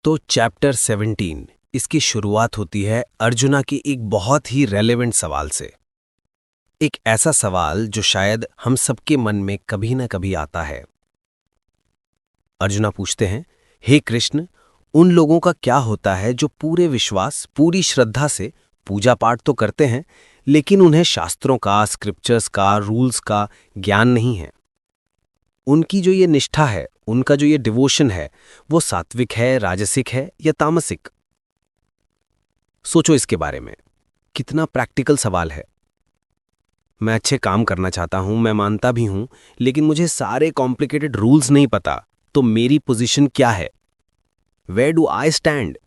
तो चैप्टर 17 इसकी शुरुआत होती है अर्जुना की एक बहुत ही रेलेवेंट सवाल से। एक ऐसा सवाल जो शायद हम सबके मन में कभी ना कभी आता है। अर्जुना पूछते हैं, हे कृष्ण, उन लोगों का क्या होता है जो पूरे विश्वास पूरी श्रद्धा से पूजा पाठ तो करते हैं, लेकिन उन्हें शास्त्रों का, स्क्रिप्चर्स का, रूल्स का ज्ञान नहीं है। उनकी जो ये निष्ठा है, उनका जो ये डिवोशन है, वो सात्विक है, राजसिक है या तामसिक? सोचो इसके बारे में। कितना प्रैक्टिकल सवाल है। मैं अच्छे काम करना चाहता हूं, मैं मानता भी हूं, लेकिन मुझे सारे कॉम्प्लिकेटेड रूल्स नहीं पता, तो मेरी पोजीशन क्या है? Where do I stand?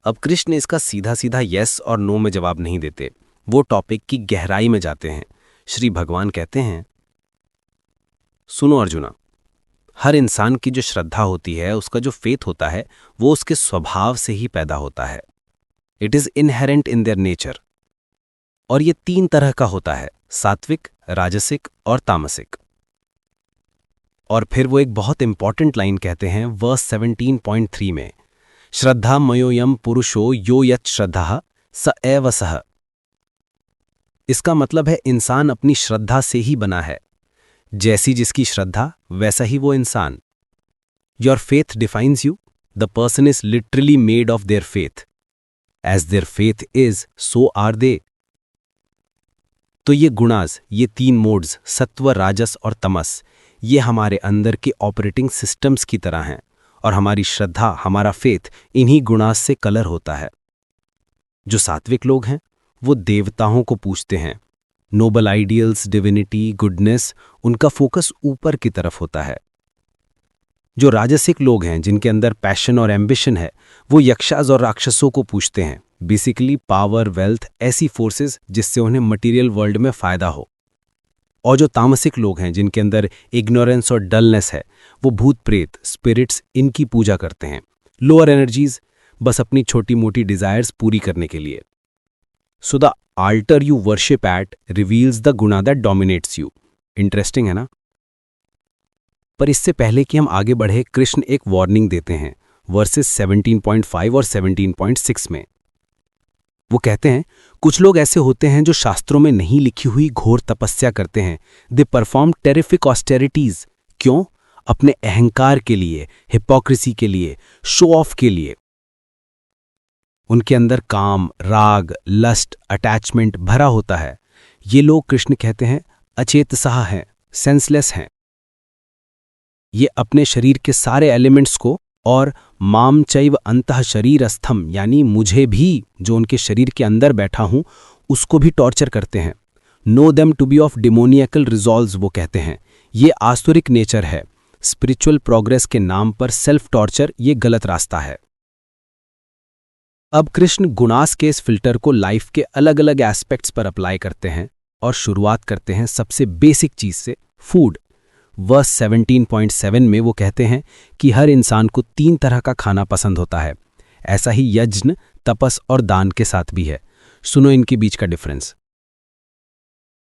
अब कृष्ण इसका सीधा सीधा यस और नो में जवाब नहीं देते, वो टॉपिक की गहराई में जाते हैं। श्री भगवान कहते हैं, सुनो अर्जुना, हर इंसान की जो श्रद्धा होती है, उसका जो फेथ होता है, वो उसके स्वभाव से ही पैदा होता है। It is inherent in their nature. और ये 3 तरह का होता है, सात्विक, राजसिक और तामसिक। और फिर वो एक बहुत इंपॉर्टेंट लाइन कहते हैं वर्स 17.3 में, श्रद्धा मयोयम पुरुषो यो यत् श्रद्धा स एव सः। इसका मतलब है इंसान अपनी श्रद्धा से ही बना है। जैसी जिसकी श्रद्धा, वैसा ही वो इंसान। Your faith defines you, the person is literally made of their faith. As their faith is, so are they. तो ये गुणाज, ये 3 मोड्स, सत्व, राजस और तमस, ये हमारे अंदर के ऑपरेटिंग सिस्टम्स की तरह हैं, और हमारी श्रद्धा, हमारा फेथ इन्हीं गुणाज से कलर होता है। जो सात्विक लोग हैं, वो देवताओं को पूजते हैं। नोबल आइडियल्स, डिविनिटी, गुडनेस, उनका फोकस ऊपर की तरफ होता है। जो राजसिक लोग हैं, जिनके अंदर पैशन और एम्बिशन है, वो यक्षास और राक्षसों को पूजते हैं। बेसिकली पावर, वेल्थ, ऐसी फोर्सेस जिससे उन्हें मटेरियल वर्ल्ड में फायदा हो। और जो तामसिक लोग हैं, जिनके अंदर इग्नोरेंस और डलनेस है, वो भूत प्रेत, स्पिरिट्स, इनकी पूजा करते हैं। लोअर एनर्जीज, बस अपनी छोटी मोटी डिजायर्स पूरी करने के लिए। So the altar you worship at reveals the guna that dominates you. Interesting है ना? पर इससे पहले कि हम आगे बढ़े, कृष्ण एक वार्निंग देते हैं वर्सेस 17.5 और 17.6 में। वो कहते हैं, कुछ लोग ऐसे होते हैं जो शास्त्रों में नहीं लिखी हुई घोर तपस्या करते हैं। They perform terrific austerities. क्यों? अपने अहंकार के लिए, हिपोक्रेसी के लिए, शो ऑफ के लिए। उनके अंदर काम, राग, लस्ट, अटैचमेंट भरा होता है। ये लोग, कृष्ण कहते हैं, अचेतसः हैं, सेंसलेस हैं। ये अपने शरीर के सारे एलिमेंट्स को और माम चैव अंतः शरीरस्थम, यानी मुझे भी, जो उनके शरीर के अंदर बैठा हूं, उसको भी टॉर्चर करते हैं। Know them to be of demoniacal resolves, वो कहते हैं। ये आसुरिक नेचर है। स्पिरिचुअल प्रोग्रेस के नाम पर सेल्फ टॉर्चर, ये गलत रास्ता है। अब कृष्ण गुणास के इस फिल्टर को लाइफ के अलग अलग एस्पेक्ट्स पर अप्लाई करते हैं और शुरुआत करते हैं सबसे बेसिक चीज से, फूड। वर्स 17.7 में वो कहते हैं कि हर इंसान को 3 तरह का खाना पसंद होता है। ऐसा ही यज्ञ, तपस और दान के साथ भी है। सुनो इनके बीच का डिफरेंस।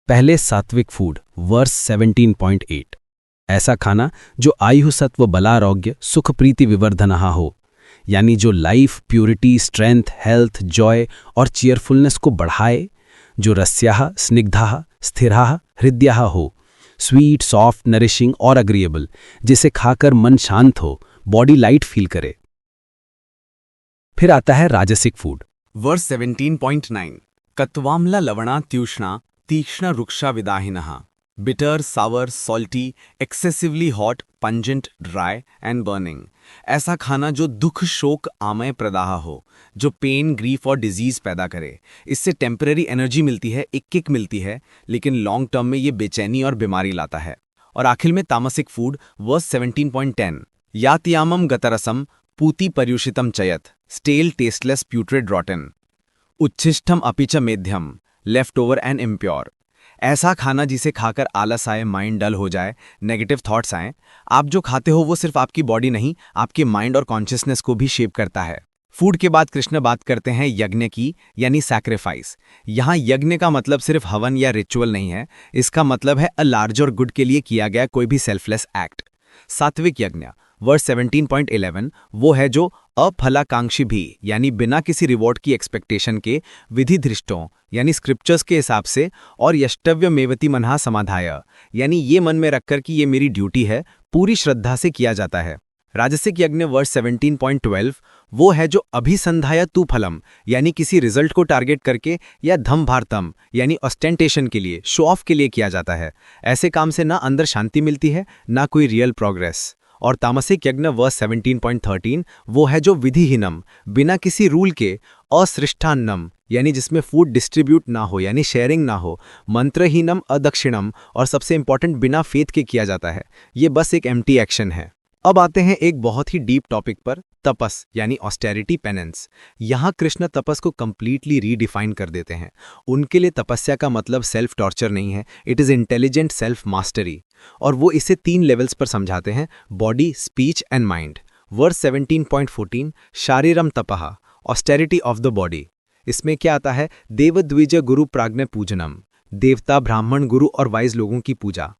पहले सात्विक फूड, वर्स 17.8, ऐसा खाना जो आयु, सत्व, बलारोग्य, सुख, प्रीति विवर्धनहा हो, यानी जो life, purity, strength, health, Joy और चीयरफुलनेस को बढ़ाए। जो रस्याः, स्निग्धाः, स्थिराः, हृदयाः हो, स्वीट, सॉफ्ट, नरिशिंग और अग्रीएबल, जिसे खाकर मन शांत हो, बॉडी लाइट फील करे। फिर आता है राजसिक फूड। वर्स 17.9, कत्वाम्ला लवणा त्युष्णा तीक्ष्ण रुक्षा विदाहिनः, bitter, sour, salty, excessively hot, pungent, dry and burning. ऐसा खाना जो दुख, शोक, आमय प्रदाह हो, जो पेन, ग्रीफ और डिजीज पैदा करे। इससे टेम्पररी एनर्जी मिलती है, एक किक मिलती है, लेकिन लॉन्ग टर्म में ये बेचैनी और बीमारी लाता है। और आखिर में तामसिक फूड, वर्स 17.10, यातयामम गतरसम पूति पर्युषितम चयत, स्टेल, टेस्टलेस, प्यूट्रेड, रॉटन, उच्छिष्टम अपि च मेध्यम, लेफ्ट ओवर एंड इम्प्योर। ऐसा खाना जिसे खाकर आलस आए, माइंड डल हो जाए, नेगेटिव थॉट्स आए। आप जो खाते हो वो सिर्फ आपकी बॉडी नहीं, आपके माइंड और कॉन्शियसनेस को भी शेप करता है। फूड के बाद कृष्ण बात करते हैं यज्ञ की, यानी सैक्रिफाइस। यहाँ यज्ञ का मतलब सिर्फ हवन या रिचुअल नहीं है, इसका मतलब है अ लार्जर गुड के लिए किया गया कोई भी सेल्फलेस एक्ट। सात्विक यज्ञ, वर्स 17.11 वो है जो अफलाकांक्षी भी यानी बिना किसी रिवॉर्ड की एक्सपेक्टेशन के विधि दृष्टों यानी स्क्रिप्चर्स के हिसाब से और यष्टव्य मेवती मनहा समाधाय यानी ये मन में रखकर कि ये मेरी ड्यूटी है पूरी श्रद्धा से किया जाता है। राजसिक यज्ञ वर्स 17.12 वो है जो अभिसंधाय तू फलम यानी किसी रिजल्ट को टारगेट करके या धम भारतम यानी ऑस्टेंटेशन के लिए शो ऑफ के लिए किया जाता है। ऐसे काम से ना अंदर शांति मिलती है ना कोई रियल प्रोग्रेस। और तामसिक यज्ञ वर्स 17.13 वो है जो विधिहीनम बिना किसी रूल के असृष्टान्नम यानी जिसमें फूड डिस्ट्रीब्यूट ना हो यानी शेयरिंग ना हो, मंत्रहीनम अदक्षिणम और सबसे इंपॉर्टेंट बिना फेथ के किया जाता है। ये बस एक एम्प्टी एक्शन है। अब आते हैं एक बहुत ही डीप टॉपिक पर, तपस यानी ऑस्टेरिटी पेनेंस। यहाँ कृष्ण तपस को कंप्लीटली रीडिफाइन कर देते हैं। उनके लिए तपस्या का मतलब सेल्फ टॉर्चर नहीं है, it is intelligent self mastery. और वो इसे 3 लेवल्स पर समझाते हैं, body, speech and mind. Verse 17.14 शारीरम तपः ऑस्टेरिटी ऑफ द बॉडी। इसमें क्या आता है, देवद्विज गुरु प्राज्ञ पूजनम देवता ब्राह्मण गुरु और वाइज लोगों की पूजा।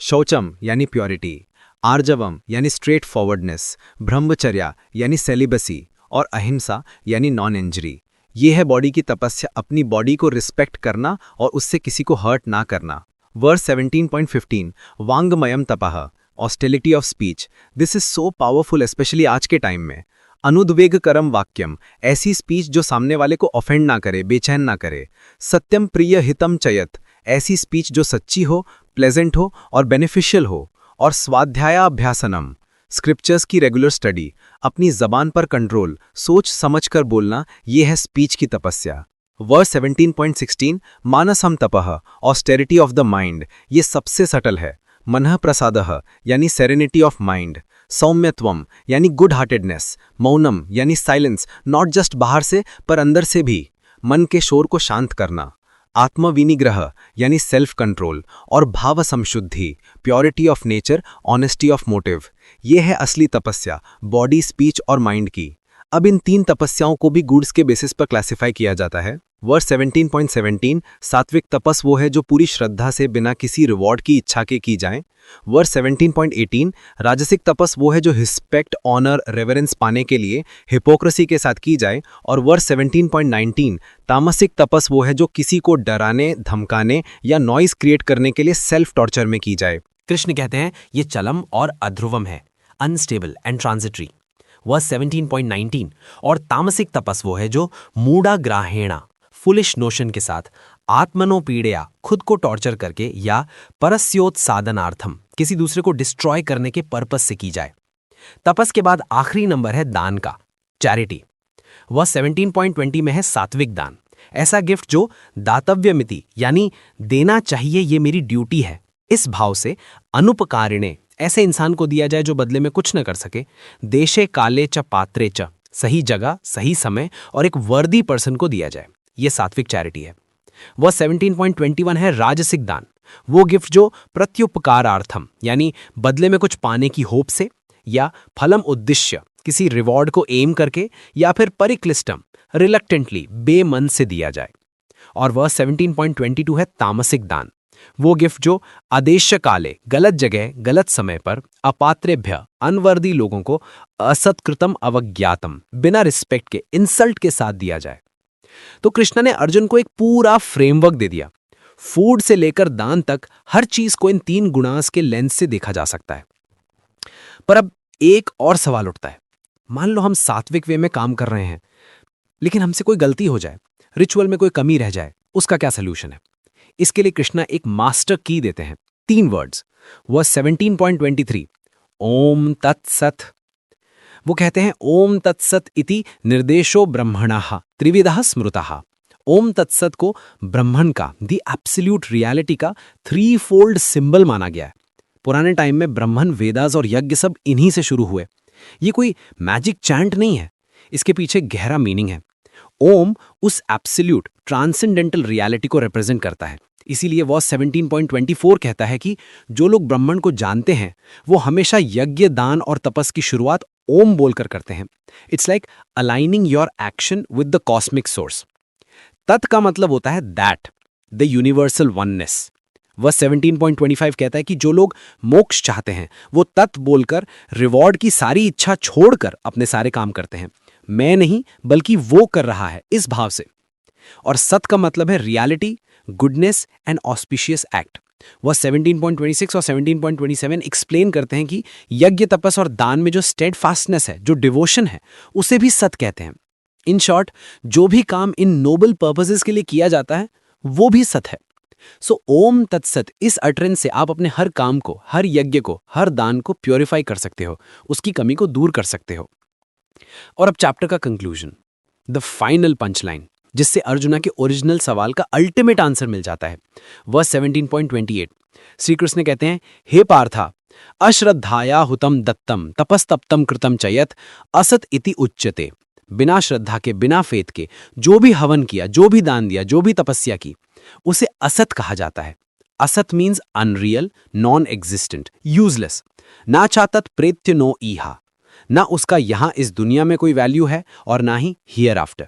शौचम यानी प्योरिटी, आर्जवम यानी स्ट्रेट फॉरवर्डनेस, ब्रह्मचर्या यानी सेलिबसी और अहिंसा यानी नॉन इंजरी। ये है बॉडी की तपस्या, अपनी बॉडी को रिस्पेक्ट करना और उससे किसी को हर्ट ना करना। वर्स 17.15 वांगमयम तपः austerity of speech. This is so powerful specially आज के टाइम में। अनुद्वेगकरम वाक्यम ऐसी स्पीच जो सामने वाले को ऑफेंड ना करे, बेचैन ना करे। सत्यम प्रिय हितम चयत ऐसी स्पीच जो सच्ची हो, प्लेजेंट हो और बेनिफिशियल हो। और स्वाध्यायाभ्यासनम स्क्रिप्चर्स की रेगुलर स्टडी, अपनी जबान पर कंट्रोल, सोच समझकर बोलना, यह है स्पीच की तपस्या। वर्स 17.16 मानसम तपः ऑस्टेरिटी ऑफ द माइंड। ये सबसे सटल है। मनः प्रसादः यानी सेरेनिटी ऑफ माइंड, सौम्यत्वम यानी गुड हार्टेडनेस, मौनम यानी साइलेंस, नॉट जस्ट बाहर से पर अंदर से भी, मन के शोर को शांत करना, आत्मविनिग्रह यानी सेल्फ कंट्रोल और भाव संशुद्धि, purity of nature, honesty of motive. ये है असली तपस्या बॉडी, स्पीच और माइंड की। अब इन 3 तपस्याओं को भी गुड्स के बेसिस पर क्लासिफाई किया जाता है। वर्स 17.17 सात्विक तपस वो है जो पूरी श्रद्धा से बिना किसी रिवॉर्ड की इच्छा के की जाए। वर्स 17.18 राजसिक तपस वो है जो रिस्पेक्ट, ऑनर, रेवरेंस पाने के लिए हिपोक्रेसी के साथ की जाए। और वर्स 17.19 तामसिक तपस वो है जो किसी को डराने, धमकाने या नॉइज क्रिएट करने के लिए सेल्फ टॉर्चर में की जाए। कृष्ण कहते हैं ये चलम और अध्रुवम है, अनस्टेबल एंड ट्रांजिटरी। वर्स 17.19 और तामसिक तपस वो है जो मूढ़ा ग्राहेणा फुलिश नोशन के साथ आत्मनोपीड़या खुद को टॉर्चर करके या परस्योत्सादनार्थम किसी दूसरे को डिस्ट्रॉय करने के पर्पस से की जाए। तपस के बाद आखिरी नंबर है दान का, चैरिटी। वह 17.20 में है सात्विक दान, ऐसा गिफ्ट जो दातव्यमिति यानी देना चाहिए, ये मेरी ड्यूटी है, इस भाव से अनुपकारिणे ऐसे इंसान को दिया जाए जो बदले में कुछ न कर सके। देशे काले च पात्रे च सही जगह, सही समय और एक वर्दी पर्सन को दिया जाए, ये सात्विक चैरिटी है। वह 17.21 है राजसिक दान, वो गिफ्ट जो प्रत्युपकारार्थम यानी बदले में कुछ पाने की होप से या फलम उद्देश्य किसी रिवॉर्ड को एम करके या फिर परिक्लिष्टम रिलक्टेंटली बेमन से दिया जाए। और वह 17.22 है तामसिक दान, वो गिफ्ट जो आदेश काले गलत जगह गलत समय पर अपात्रेभ्य अनवर्दी लोगों को असत्कृतम अवज्ञातम बिना रिस्पेक्ट के इंसल्ट के साथ दिया जाए। तो कृष्ण ने अर्जुन को एक पूरा फ्रेमवर्क दे दिया। फूड से लेकर दान तक हर चीज को इन 3 गुणांश के लेंस से देखा जा सकता है। पर अब एक और सवाल उठता है, मान लो हम सात्विक वे में काम कर रहे हैं लेकिन हमसे कोई गलती हो जाए, रिचुअल में कोई कमी रह जाए, उसका क्या सोल्यूशन है? इसके लिए कृष्णा एक मास्टर की देते हैं, 3 वर्ड्स। वह 17.23 ओम तत्सत। वो कहते हैं ओम तत्सत इति निर्देशो ब्रह्मणः त्रिविधः स्मृतः। ओम तत्सत को ब्रह्मण का, द एब्सोल्यूट रियलिटी का 3-fold सिंबल माना गया है। पुराने टाइम में ब्रह्मण, वेदास और यज्ञ सब इन्हीं से शुरू हुए। ये कोई मैजिक चैंट नहीं है, इसके पीछे गहरा मीनिंग है। ओम उस एब्सोल्यूट ट्रांसेंडेंटल रियलिटी को रिप्रेजेंट करता है। इसीलिए वह 17.24 कहता है कि जो लोग ब्रह्मण को जानते हैं वो हमेशा यज्ञ, दान और तपस की शुरुआत ओम बोलकर करते हैं। It's like aligning your action with the cosmic source. तत् का मतलब होता है दैट, द यूनिवर्सल वननेस। वह 17.25 कहता है कि जो लोग मोक्ष चाहते हैं वो तत् बोलकर रिवॉर्ड की सारी इच्छा छोड़कर अपने सारे काम करते हैं। मैं नहीं बल्कि वो कर रहा है, इस भाव से। और सत का मतलब है reality, goodness and auspicious act. वह 17.26 और 17.27 एक्सप्लेन करते हैं कि यज्ञ, तपस और दान में जो स्टेडफास्टनेस है, जो डिवोशन है, उसे भी सत कहते हैं। इन शॉर्ट, जो भी काम इन नोबल पर्पसेस के लिए किया जाता है वो भी सत है। सो ओम तत्सत, इस अटरेंस से आप अपने हर काम को, हर यज्ञ को, हर दान को प्योरीफाई कर सकते हो, उसकी कमी को दूर कर सकते हो। और अब चैप्टर का कंक्लूजन, द फाइनल पंचलाइन, जिससे अर्जुना के ओरिजिनल सवाल का अल्टीमेट आंसर मिल जाता है। वर्स 17.28 श्री कृष्ण कहते हैं, हे पार्था, अश्रद्धाया हुतम दत्तम तपस्तप्तम कृतम चयत असत इति उच्यते। बिना श्रद्धा के, बिना फेथ के जो भी हवन किया, जो भी दान दिया, जो भी तपस्या की, उसे असत कहा जाता है। असत means unreal, non existent, useless. ना चातत प्रेत्य नो ईहा, ना उसका यहां इस दुनिया में कोई वैल्यू है और ना ही hereafter.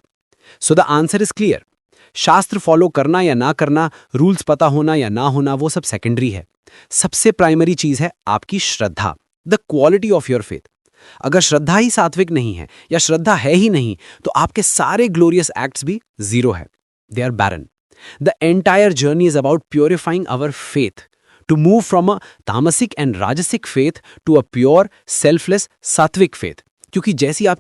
So the answer is clear. शास्त्र फॉलो करना या ना करना, रूल्स पता होना या ना होना, वो सब सेकेंडरी है। सबसे प्राइमरी चीज है आपकी श्रद्धा, the quality of your faith. अगर श्रद्धा ही सात्विक नहीं है या श्रद्धा है ही नहीं, तो आपके सारे ग्लोरियस एक्ट्स भी जीरो है, they are barren. The entire journey is about purifying our faith to move from a tamasic and rajasic faith to a pure, selfless, sattvic faith. क्योंकि जैसी आपकी